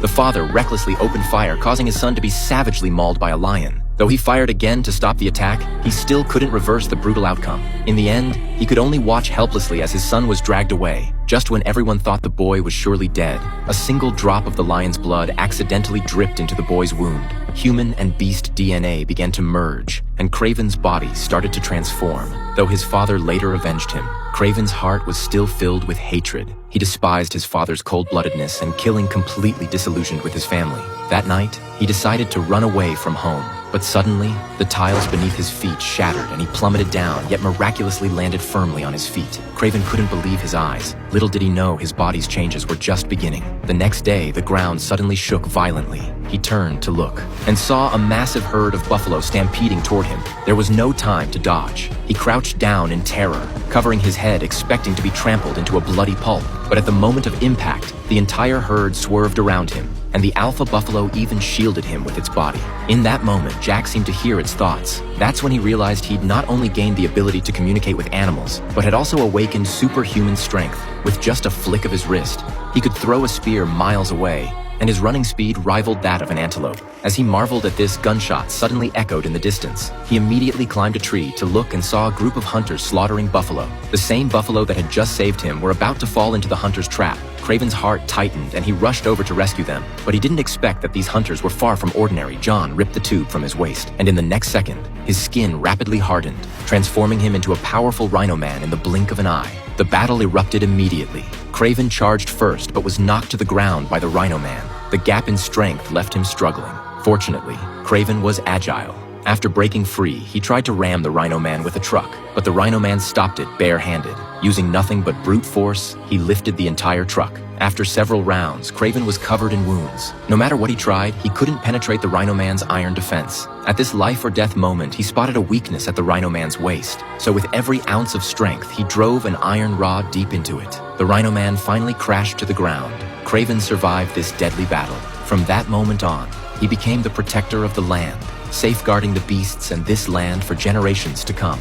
The father recklessly opened fire, causing his son to be savagely mauled by a lion. Though he fired again to stop the attack, he still couldn't reverse the brutal outcome. In the end, he could only watch helplessly as his son was dragged away. Just when everyone thought the boy was surely dead, a single drop of the lion's blood accidentally dripped into the boy's wound. Human and beast DNA began to merge, and Craven's body started to transform. Though his father later avenged him, Craven's heart was still filled with hatred. He despised his father's cold-bloodedness and killing completely disillusioned with his family. That night, he decided to run away from home. But suddenly, the tiles beneath his feet shattered and he plummeted down, yet miraculously landed firmly on his feet. Craven couldn't believe his eyes. Little did he know his body's changes were just beginning. The next day, the ground suddenly shook violently. He turned to look and saw a massive herd of buffalo stampeding toward him. There was no time to dodge. He crouched down in terror, covering his head, expecting to be trampled into a bloody pulp. But at the moment of impact, the entire herd swerved around him, and the alpha buffalo even shielded him with its body. In that moment, Jack seemed to hear its thoughts. That's when he realized he'd not only gained the ability to communicate with animals, but had also awakened superhuman strength. With just a flick of his wrist, he could throw a spear miles away, and his running speed rivaled that of an antelope. As he marveled at this, gunshots suddenly echoed in the distance. He immediately climbed a tree to look and saw a group of hunters slaughtering buffalo. The same buffalo that had just saved him were about to fall into the hunter's trap. Craven's heart tightened and he rushed over to rescue them, but he didn't expect that these hunters were far from ordinary. John ripped the tube from his waist, and in the next second, his skin rapidly hardened, transforming him into a powerful rhino man in the blink of an eye. The battle erupted immediately. Craven charged first, but was knocked to the ground by the rhino man. The gap in strength left him struggling. Fortunately, Craven was agile. After breaking free, he tried to ram the rhino man with a truck, but the rhino man stopped it bare-handed. Using nothing but brute force, he lifted the entire truck. After several rounds, Craven was covered in wounds. No matter what he tried, he couldn't penetrate the rhino man's iron defense. At this life-or-death moment, he spotted a weakness at the rhino man's waist. So with every ounce of strength, he drove an iron rod deep into it. The rhino man finally crashed to the ground. Craven survived this deadly battle. From that moment on, he became the protector of the land, safeguarding the beasts and this land for generations to come.